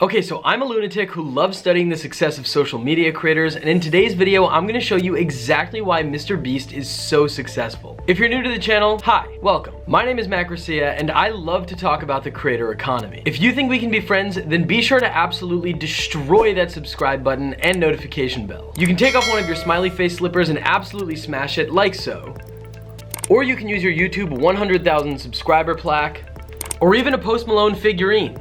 Okay, so I'm a lunatic who loves studying the success of social media creators, and in today's video, I'm gonna show you exactly why MrBeast is so successful. If you're new to the channel, hi, welcome. My name is McRacia, and I love to talk about the creator economy. If you think we can be friends, then be sure to absolutely destroy that subscribe button and notification bell. You can take off one of your smiley face slippers and absolutely smash it like so. Or you can use your YouTube 100,000 subscriber plaque, or even a Post Malone figurine.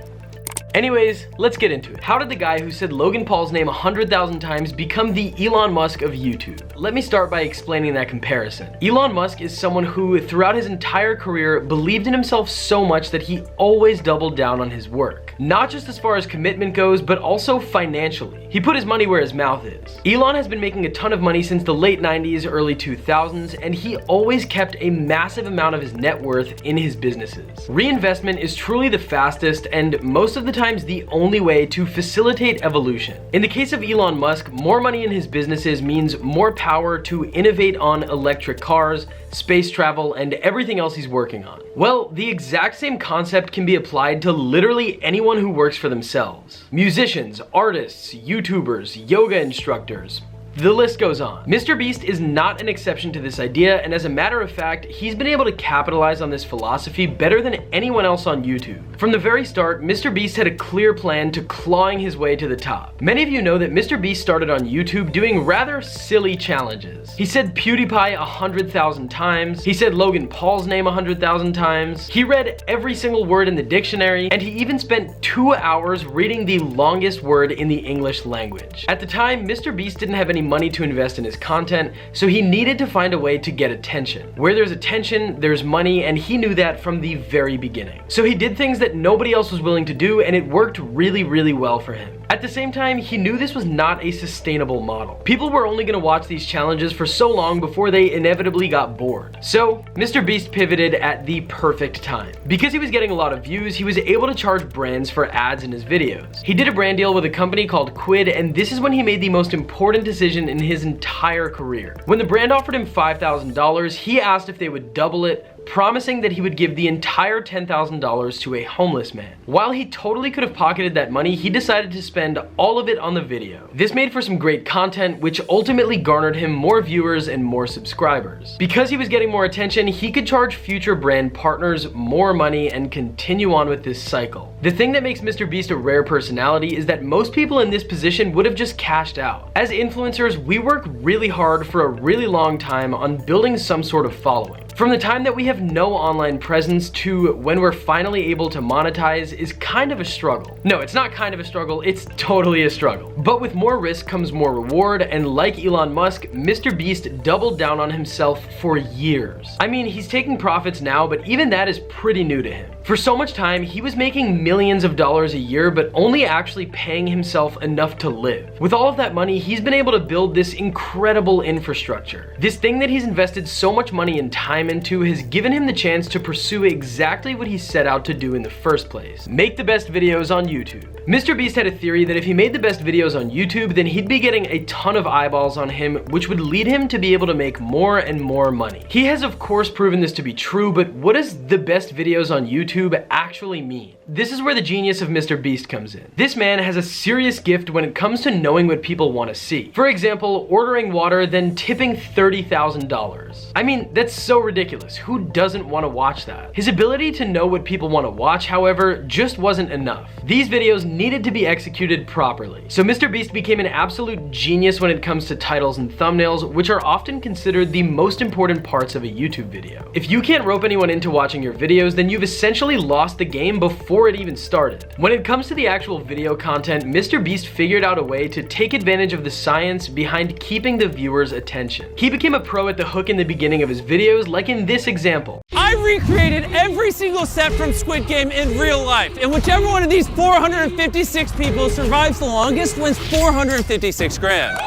Anyways, let's get into it. How did the guy who said Logan Paul's name 100,000 times become the Elon Musk of YouTube? Let me start by explaining that comparison. Elon Musk is someone who, throughout his entire career, believed in himself so much that he always doubled down on his work. Not just as far as commitment goes, but also financially. He put his money where his mouth is. Elon has been making a ton of money since the late 90s, early 2000s, and he always kept a massive amount of his net worth in his businesses. Reinvestment is truly the fastest and most of the time the only way to facilitate evolution. In the case of Elon Musk, more money in his businesses means more power to innovate on electric cars, space travel, and everything else he's working on. Well, the exact same concept can be applied to literally anyone who works for themselves. Musicians, artists, YouTubers, yoga instructors. The list goes on. MrBeast is not an exception to this idea, and as a matter of fact, he's been able to capitalize on this philosophy better than anyone else on YouTube. From the very start, MrBeast had a clear plan to clawing his way to the top. Many of you know that MrBeast started on YouTube doing rather silly challenges. He said PewDiePie 100,000 times, he said Logan Paul's name 100,000 times, he read every single word in the dictionary, and he even spent 2 hours reading the longest word in the English language. At the time, MrBeast didn't have any money to invest in his content, so he needed to find a way to get attention. Where there's attention, there's money, and he knew that from the very beginning. So he did things that nobody else was willing to do, and it worked really well for him. At the same time, he knew this was not a sustainable model. People were only going to watch these challenges for so long before they inevitably got bored. So MrBeast pivoted at the perfect time. Because he was getting a lot of views, he was able to charge brands for ads in his videos. He did a brand deal with a company called Quid, and this is when he made the most important decision in his entire career. When the brand offered him $5,000, he asked if they would double it, promising that he would give the entire $10,000 to a homeless man. While he totally could have pocketed that money, he decided to spend all of it on the video. This made for some great content, which ultimately garnered him more viewers and more subscribers. Because he was getting more attention, he could charge future brand partners more money and continue on with this cycle. The thing that makes MrBeast a rare personality is that most people in this position would have just cashed out. As influencers, we work really hard for a really long time on building some sort of following. From the time that we have no online presence to when we're finally able to monetize is kind of a struggle. No, it's not kind of a struggle, it's totally a struggle. But with more risk comes more reward, and like Elon Musk, MrBeast doubled down on himself for years. I mean, he's taking profits now, but even that is pretty new to him. For so much time, he was making millions of dollars a year, but only actually paying himself enough to live. With all of that money, he's been able to build this incredible infrastructure. This thing that he's invested so much money and time into has given him the chance to pursue exactly what he set out to do in the first place: make the best videos on YouTube. MrBeast had a theory that if he made the best videos on YouTube, then he'd be getting a ton of eyeballs on him, which would lead him to be able to make more and more money. He has of course proven this to be true, but what does the best videos on YouTube actually mean? This is where the genius of MrBeast comes in. This man has a serious gift when it comes to knowing what people want to see. For example, ordering water, then tipping $30,000. I mean, that's so ridiculous. Who doesn't want to watch that? His ability to know what people want to watch, however, just wasn't enough. These videos needed to be executed properly. So MrBeast became an absolute genius when it comes to titles and thumbnails, which are often considered the most important parts of a YouTube video. If you can't rope anyone into watching your videos, then you've essentially lost the game before it even started. When it comes to the actual video content, MrBeast figured out a way to take advantage of the science behind keeping the viewer's attention. He became a pro at the hook in the beginning of his videos, like in this example. I recreated every single set from Squid Game in real life, and whichever one of these 456 people survives the longest wins 456 grand.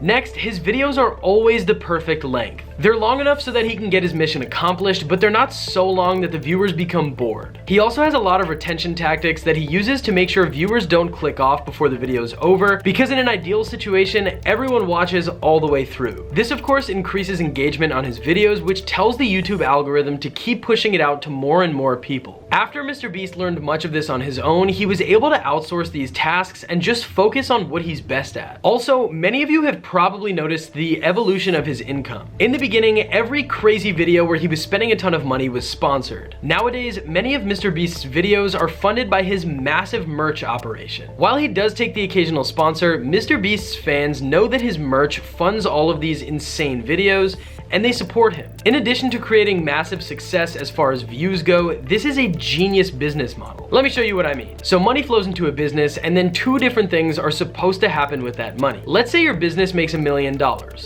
Next, his videos are always the perfect length. They're long enough so that he can get his mission accomplished, but they're not so long that the viewers become bored. He also has a lot of retention tactics that he uses to make sure viewers don't click off before the video is over, because in an ideal situation, everyone watches all the way through. This of course increases engagement on his videos, which tells the YouTube algorithm to keep pushing it out to more and more people. After MrBeast learned much of this on his own, he was able to outsource these tasks and just focus on what he's best at. Also, many of you have probably noticed the evolution of his income. In the beginning, every crazy video where he was spending a ton of money was sponsored. Nowadays, many of MrBeast's videos are funded by his massive merch operation. While he does take the occasional sponsor, MrBeast's fans know that his merch funds all of these insane videos, and they support him. In addition to creating massive success as far as views go, this is a genius business model. Let me show you what I mean. So money flows into a business, and then two different things are supposed to happen with that money. Let's say your business makes $1 million.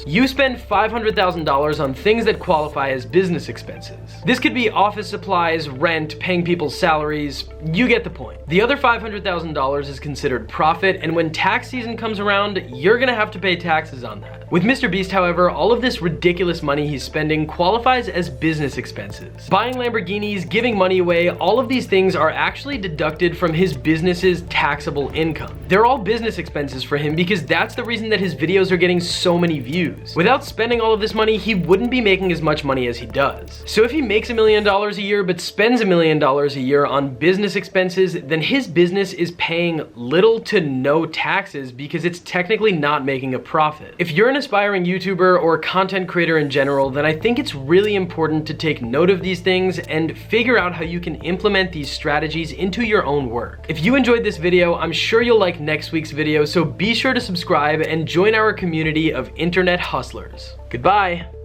You spend $500,000 on things that qualify as business expenses. This could be office supplies, rent, paying people's salaries, you get the point. The other $500,000 is considered profit, and when tax season comes around, you're gonna have to pay taxes on that. With MrBeast, however, all of this ridiculous money he's spending qualifies as business expenses. Buying Lamborghinis, giving money away, all of these things are actually deducted from his business's taxable income. They're all business expenses for him because that's the reason that his videos are getting so many views. Without spending all of this money, he wouldn't be making as much money as he does. So if he makes $1 million a year but spends $1 million a year on business expenses, then his business is paying little to no taxes because it's technically not making a profit. If you're an aspiring YouTuber or content creator in general, then I think it's really important to take note of these things and figure out how you can implement these strategies into your own work. If you enjoyed this video, I'm sure you'll like next week's video, so be sure to subscribe and join our community of internet hustlers. Goodbye.